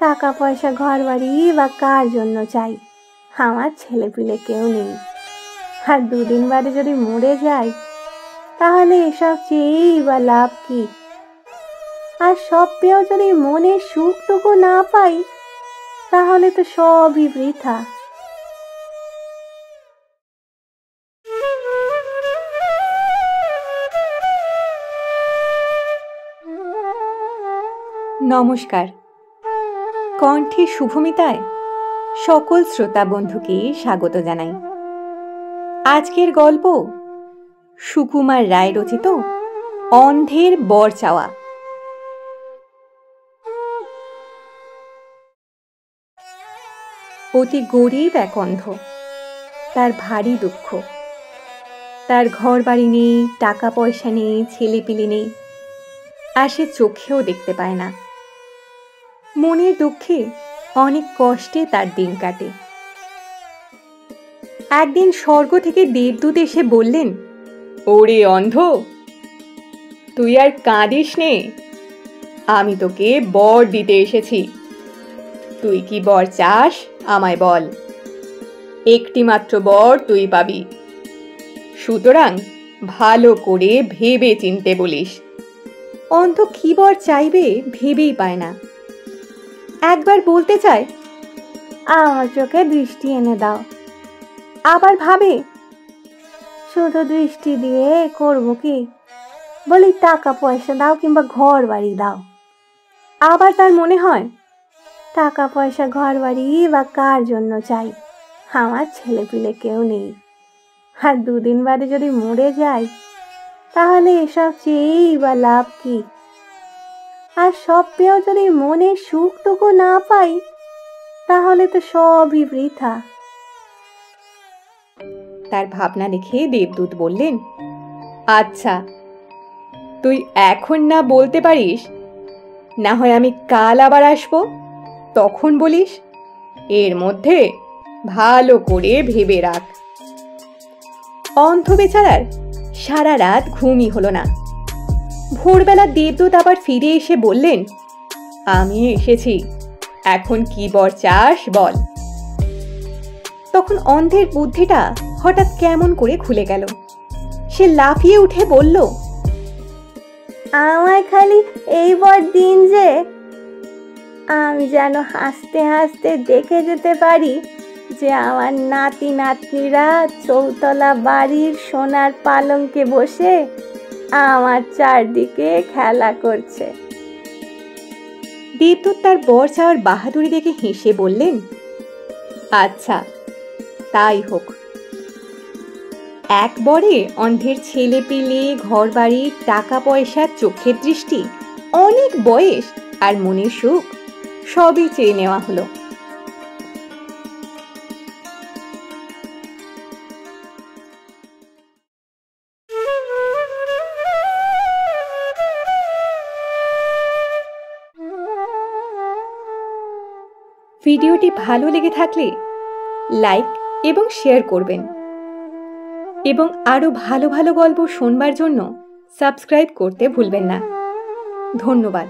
টাকা পয়সা ঘর বাড়ি বা কার জন্য চাই? আমার ছেলেপিলে কেউ নেই, আর দুদিন বাদে যদি মরে যায় তাহলে এসব চেয়েই বা লাভ কি? আর সব পেয়েও যদি মনের সুখটুকু না পাই তাহলে তো সবই বৃথা। নমস্কার, কণ্ঠে শুভমিতায় সকল শ্রোতা বন্ধুকে স্বাগত জানাই। আজকের গল্প সুকুমার রায় রচিত অন্ধের বর চাওয়া। অতি গরিব এক অন্ধ, তার ভারী দুঃখ। তার ঘর বাড়ি নেই, টাকা পয়সা নেই, ছেলেপিলে নেই, আর সে চোখেও দেখতে পায় না। মনের দুঃখে অনেক কষ্টে তার দিন কাটে। একদিন স্বর্গ থেকে দেবদূত এসে বললেন, ওরে অন্ধ, তুই আর কাঁদিস নে, আমি তোকে বর দিতে এসেছি। তুই কি বর চাস আমায় বল, একটি মাত্র বর তুই পাবি, সুতরাং ভালো করে ভেবে চিনতে বলিস। অন্ধ কি বর চাইবে ভেবেই পায় না। একবার বলতে চায়, আমার চোখে দৃষ্টি এনে দাও, আবার ভাবে শুধু দৃষ্টি দিয়ে করব কি? বলি টাকা পয়সা দাও কিংবা ঘর বাড়ি দাও। আবার তার মনে হয়, টাকা পয়সা ঘর বাড়ি বা কার জন্য চাই? আমার ছেলেপিলে কেউ নেই, আর দুদিন বাদে যদি মরে যায় তাহলে এসব চেয়েই বা লাভ কি? আর সব পেয়েও যদি মনের সুখটুকু না পাই তাহলে তো সবই বৃথা। তার ভাবনা দেখে দেবদূত বললেন, আচ্ছা, তুই এখন না বলতে পারিস, না হয় আমি কাল আবার আসবো, তখন বলিস। এর মধ্যে ভালো করে ভেবে রাখ। অন্ধ বেচারার সারা রাত ঘুমই হলো না। ভোরবেলা দেবদূত আবার ফিরে এসে বললেন, আমি এসেছি, এখন কি বর চাস বল। তখন অন্ধের বুদ্ধিটা হঠাৎ কেমন করে খুলে গেল। সে লাফিয়ে উঠে বলল, আমায় খালি এই বর দিন যে আমি যেন হাসতে হাসতে দেখে যেতে পারি যে আমার নাতি নাতনিরা চৌতলা বাড়ির সোনার পালঙ্কে বসে আমার চারদিকে খেলা করছে। দেবদূত তার বর চাওয়ার বাহাদুরি দেখে হেসে বললেন, আচ্ছা, তাই হোক। এক বরে অন্ধের ছেলে পেলে, ঘর বাড়ি, টাকা পয়সা, চোখের দৃষ্টি, অনেক বয়স আর মনের সুখ সবই চেয়ে নেওয়া হলো। ভিডিওটি ভালো লেগে থাকলে লাইক এবং শেয়ার করবেন, এবং আরো ভালো ভালো গল্প শোনবার জন্য সাবস্ক্রাইব করতে ভুলবেন না। ধন্যবাদ।